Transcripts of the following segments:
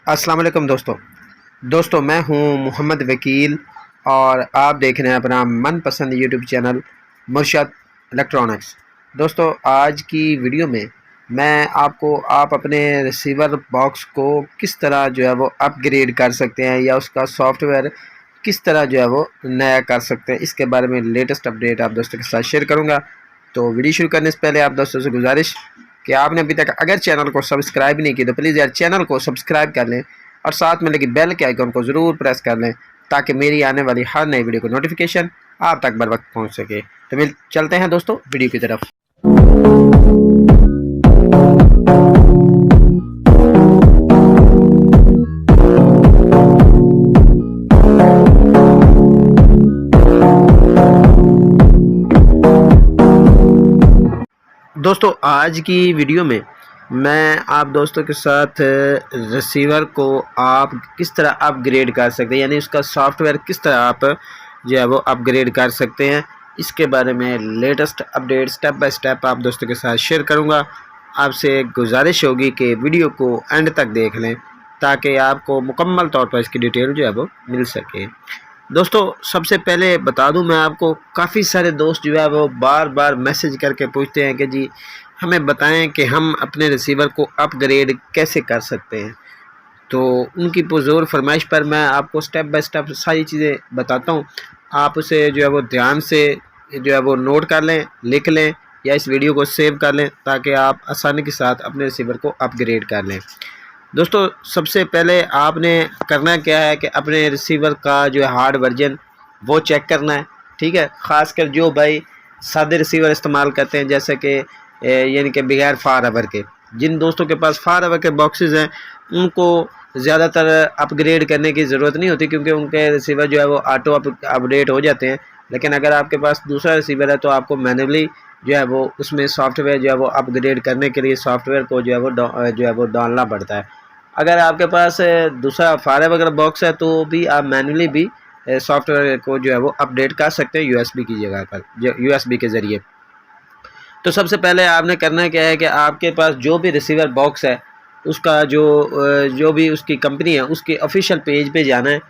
अस्सलाम वालेकुम दोस्तों मैं हूं मोहम्मद वकील और आप देख रहे हैं अपना मनपसंद यूट्यूब चैनल मुर्शद इलेक्ट्रॉनिक्स। दोस्तों आज की वीडियो में मैं आपको आप अपने रिसीवर बॉक्स को किस तरह जो है वो अपग्रेड कर सकते हैं या उसका सॉफ्टवेयर किस तरह जो है वो नया कर सकते हैं, इसके बारे में लेटेस्ट अपडेट आप दोस्तों के साथ शेयर करूँगा। तो वीडियो शुरू करने से पहले आप दोस्तों से गुजारिश कि आपने अभी तक अगर चैनल को सब्सक्राइब नहीं किया तो प्लीज़ यार चैनल को सब्सक्राइब कर लें और साथ में लगी बेल के आइकन को ज़रूर प्रेस कर लें ताकि मेरी आने वाली हर नई वीडियो को नोटिफिकेशन आप तक बर वक्त पहुँच सके। तो मिल चलते हैं दोस्तों वीडियो की तरफ। दोस्तों आज की वीडियो में मैं आप दोस्तों के साथ रिसीवर को आप किस तरह अपग्रेड कर सकते हैं, यानी उसका सॉफ्टवेयर किस तरह आप जो है वो अपग्रेड कर सकते हैं, इसके बारे में latest update step by step आप दोस्तों के साथ शेयर करूंगा। आपसे गुजारिश होगी कि वीडियो को एंड तक देख लें ताकि आपको मुकम्मल तौर पर इसकी डिटेल जो है वो मिल सके। दोस्तों सबसे पहले बता दूं मैं आपको, काफ़ी सारे दोस्त जो है वो बार बार मैसेज करके पूछते हैं कि जी हमें बताएं कि हम अपने रिसीवर को अपग्रेड कैसे कर सकते हैं। तो उनकी पुरज़ोर फरमाइश पर मैं आपको स्टेप बाय स्टेप सारी चीज़ें बताता हूं। आप उसे जो है वो ध्यान से जो है वो नोट कर लें, लिख लें या इस वीडियो को सेव कर लें ताकि आप आसानी के साथ अपने रिसीवर को अपग्रेड कर लें। दोस्तों सबसे पहले आपने करना क्या है कि अपने रिसीवर का जो है हार्ड वर्जन वो चेक करना है, ठीक है। ख़ासकर जो भाई सादे रिसीवर इस्तेमाल करते हैं जैसे कि यानी कि बगैर फार के, जिन दोस्तों के पास फार के बॉक्सेस हैं उनको ज़्यादातर अपग्रेड करने की ज़रूरत नहीं होती क्योंकि उनके रिसीवर जो है वो ऑटो अपडेट हो जाते हैं। लेकिन अगर आपके पास दूसरा रिसीवर है तो आपको मैनुअली जो है वो उसमें सॉफ्टवेयर जो है वो अपग्रेड करने के लिए सॉफ्टवेयर को जो है वो डालना पड़ता है। अगर आपके पास दूसरा फायर वगैरह बॉक्स है तो भी आप मैनुअली भी सॉफ्टवेयर को जो है वो अपडेट कर सकते हैं यूएसबी की जगह पर, यूएसबी के ज़रिए। तो सबसे पहले आपने करना क्या है कि आपके पास जो भी रिसीवर बॉक्स है उसका जो भी उसकी कंपनी है उसके ऑफिशियल पेज पे जाना है।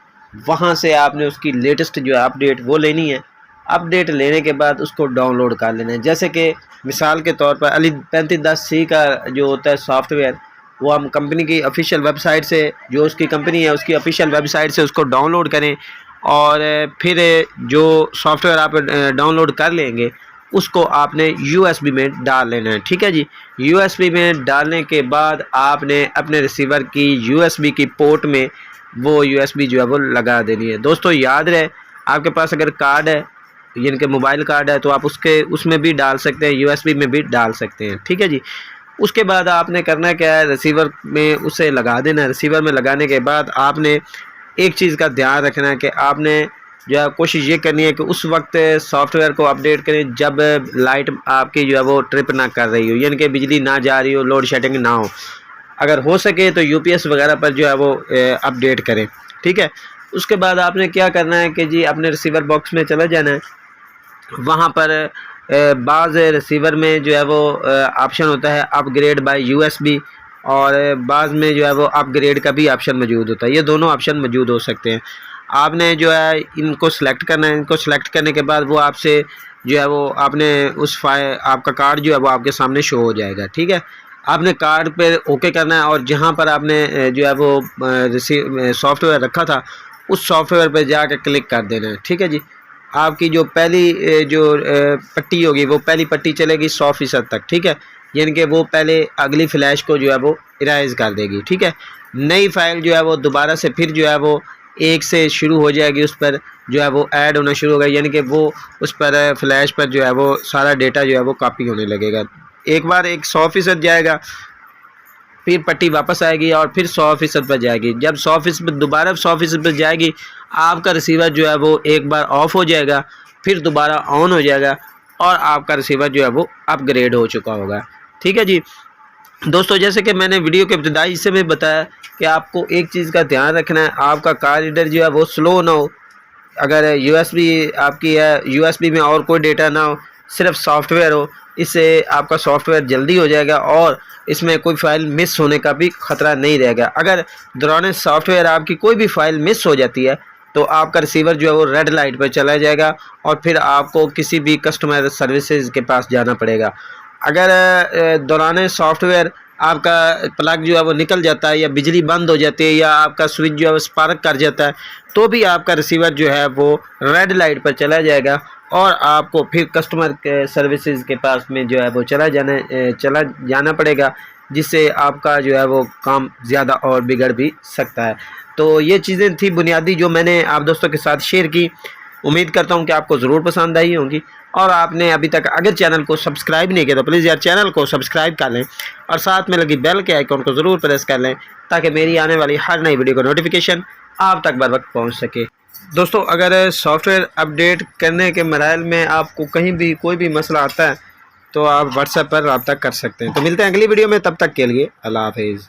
वहाँ से आपने उसकी लेटेस्ट जो है अपडेट वो लेनी है। अपडेट लेने के बाद उसको डाउनलोड कर लेना है। जैसे कि मिसाल के तौर पर अली 3510C का जो होता है सॉफ्टवेयर, वो हम कंपनी की ऑफिशियल वेबसाइट से, जो उसकी कंपनी है उसकी ऑफिशियल वेबसाइट से उसको डाउनलोड करें और फिर जो सॉफ्टवेयर आप डाउनलोड कर लेंगे उसको आपने यूएसबी में डाल लेना है, ठीक है जी। यूएसबी में डालने के बाद आपने अपने रिसीवर की यूएसबी की पोर्ट में वो यूएसबी जो है वो लगा देनी है। दोस्तों याद रहे, आपके पास अगर कार्ड है यानी कि मोबाइल कार्ड है तो आप उसमें भी डाल सकते हैं, यूएसबी में भी डाल सकते हैं, ठीक है जी। उसके बाद आपने करना क्या है, रिसीवर में उसे लगा देना है। रिसीवर में लगाने के बाद आपने एक चीज़ का ध्यान रखना है कि आपने जो है कोशिश ये करनी है कि उस वक्त सॉफ्टवेयर को अपडेट करें जब लाइट आपकी जो है वो ट्रिप ना कर रही हो, यानी कि बिजली ना जा रही हो, लोड शेडिंग ना हो। अगर हो सके तो यूपीएस वगैरह पर जो है वो अपडेट करें, ठीक है। उसके बाद आपने क्या करना है कि जी अपने रिसीवर बॉक्स में चले जाना है। वहाँ पर बाज़ रिसीवर में जो है वो ऑप्शन होता है अपग्रेड बाय यूएसबी और बाज़ में जो है वो अपग्रेड का भी ऑप्शन मौजूद होता है। ये दोनों ऑप्शन मौजूद हो सकते हैं। आपने जो है इनको सेलेक्ट करना है। इनको सेलेक्ट करने के बाद वो आपसे जो है वो आपने आपका कार्ड जो है वो आपके सामने शो हो जाएगा, ठीक है। आपने कार्ड पे ओके करना है और जहाँ पर आपने जो है वो सॉफ्टवेयर रखा था उस सॉफ्टवेयर पर जाकर क्लिक कर देना है, ठीक है जी। आपकी जो पहली जो पट्टी होगी वो पहली पट्टी चलेगी 100% तक, ठीक है। यानी कि वो पहले अगली फ्लैश को जो है वो इरेज कर देगी, ठीक है। नई फाइल जो है वो दोबारा से फिर जो है वो एक से शुरू हो जाएगी, उस पर जो है वो ऐड होना शुरू होगा, यानी कि वो उस पर फ्लैश पर जो है वो सारा डेटा जो है वो कॉपी होने लगेगा। एक बार 100% जाएगा, फिर पट्टी वापस आएगी और फिर 100% पर जाएगी। जब 100% दोबारा 100% पर जाएगी, आपका रिसीवर जो है वो एक बार ऑफ हो जाएगा, फिर दोबारा ऑन हो जाएगा और आपका रिसीवर जो है वो अपग्रेड हो चुका होगा, ठीक है जी। दोस्तों जैसे कि मैंने वीडियो के इब्तिदाई हिस्से में बताया कि आपको एक चीज़ का ध्यान रखना है, आपका कार्ड रीडर जो है वो स्लो ना हो। अगर यूएसबी आपकी है, यूएसबी में और कोई डेटा ना हो, सिर्फ सॉफ्टवेयर हो, इससे आपका सॉफ्टवेयर जल्दी हो जाएगा और इसमें कोई फ़ाइल मिस होने का भी ख़तरा नहीं रहेगा। अगर दौरान सॉफ्टवेयर आपकी कोई भी फ़ाइल मिस हो जाती है तो आपका रिसीवर जो है वो रेड लाइट पर चला जाएगा और फिर आपको किसी भी कस्टमर सर्विसेज के पास जाना पड़ेगा। अगर दौरान सॉफ्टवेयर आपका प्लग जो है वो निकल जाता है या बिजली बंद हो जाती है या आपका स्विच जो है वो स्पार्क कर जाता है तो भी आपका रिसीवर जो है वो रेड लाइट पर चला जाएगा और आपको फिर कस्टमर के सर्विसेज के पास में जो है वो चला जाना पड़ेगा, जिससे आपका जो है वो काम ज़्यादा और बिगड़ भी सकता है। तो ये चीज़ें थी बुनियादी जो मैंने आप दोस्तों के साथ शेयर की। उम्मीद करता हूँ कि आपको ज़रूर पसंद आई होंगी और आपने अभी तक अगर चैनल को सब्सक्राइब नहीं किया तो प्लीज़ यार चैनल को सब्सक्राइब कर लें और साथ में लगी बेल के आइकॉन को ज़रूर प्रेस कर लें ताकि मेरी आने वाली हर नई वीडियो का नोटिफिकेशन आप तक बर वक्त पहुँच सके। दोस्तों, अगर सॉफ्टवेयर अपडेट करने के मराइल में आपको कहीं भी कोई भी मसला आता है तो आप व्हाट्सएप पर रब्ता कर सकते हैं। तो मिलते हैं अगली वीडियो में, तब तक के लिए अल्लाह हाफिज़।